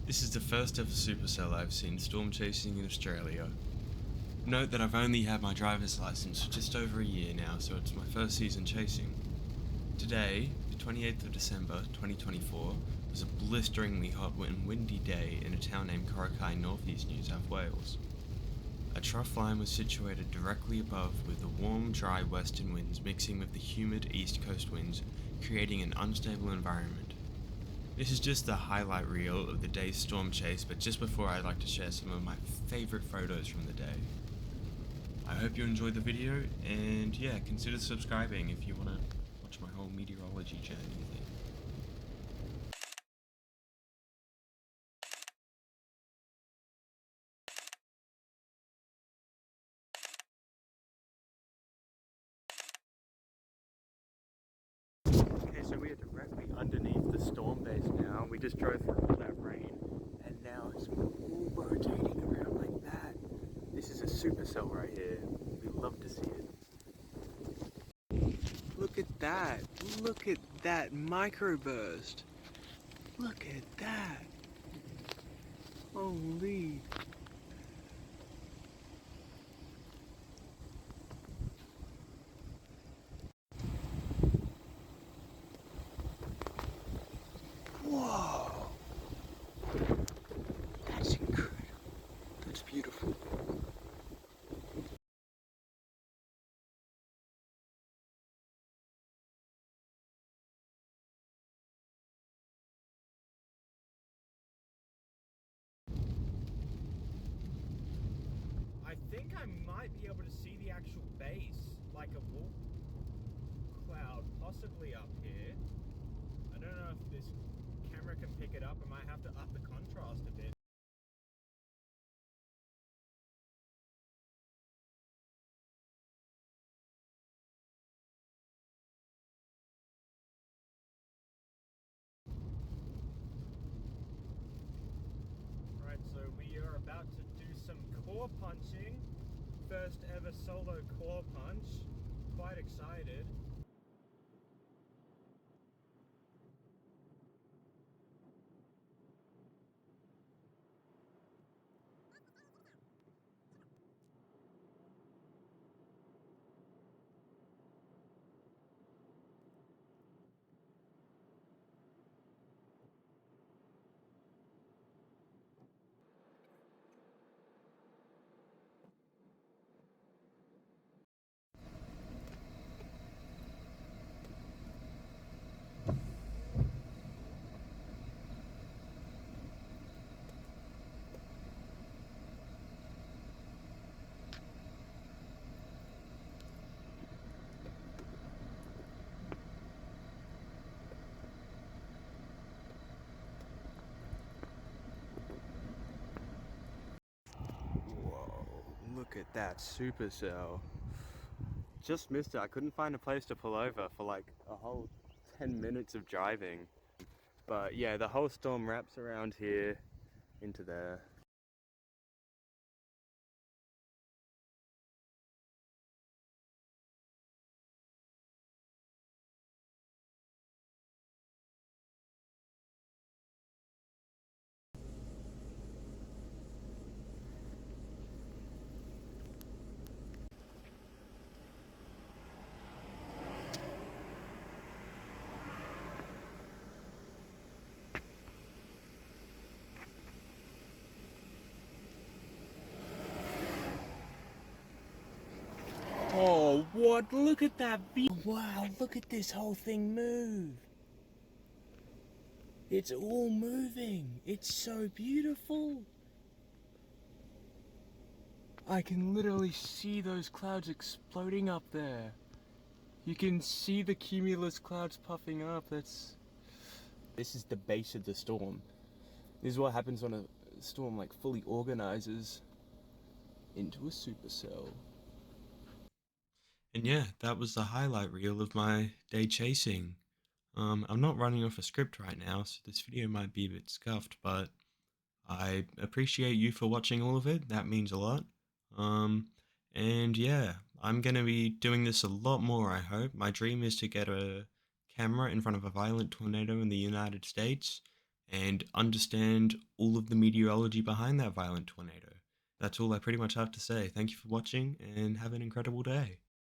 This is the first ever Supercell I've seen storm chasing in Australia. Note that I've only had my driver's license for just over a year now, so it's my first season chasing. Today, the 28th of December 2024, was a blisteringly hot and windy day in a town named Coraki, northeast New South Wales. A trough line was situated directly above, with the warm, dry western winds mixing with the humid east coast winds, creating an unstable environment. This is just the highlight reel of the day's storm chase, but just before I'd like to share some of my favourite photos from the day. I hope you enjoyed the video, and yeah, consider subscribing if you want to watch my whole meteorology journey thing. Okay, so we are directly underneath the storm base now. We just drove through all that rain, and now it's all rotating around like that. This is a supercell right here. We love to see it. Look at that! Look at that microburst! Look at that! Holy! Whoa! That's incredible. That's beautiful. I think I might be able to see the actual base, like a wolf cloud, possibly up here. I don't know if this camera can pick it up. I might have to up the contrast a bit. Right, so we are about to do some core punching. First ever solo core punch. Quite excited. Whoa, look at that supercell. Just missed it. I couldn't find a place to pull over for like a whole 10 minutes of driving. But yeah, the whole storm wraps around here into there. Oh, what? Look at that view. Wow, look at this whole thing move. It's all moving. It's so beautiful. I can literally see those clouds exploding up there. You can see the cumulus clouds puffing up. This is the base of the storm. This is what happens when a storm like fully organizes into a supercell. And yeah, that was the highlight reel of my day chasing. I'm not running off a script right now, so this video might be a bit scuffed, but I appreciate you for watching all of it. That means a lot. And yeah, I'm gonna be doing this a lot more, I hope. My dream is to get a camera in front of a violent tornado in the United States and understand all of the meteorology behind that violent tornado. That's all I pretty much have to say. Thank you for watching and have an incredible day.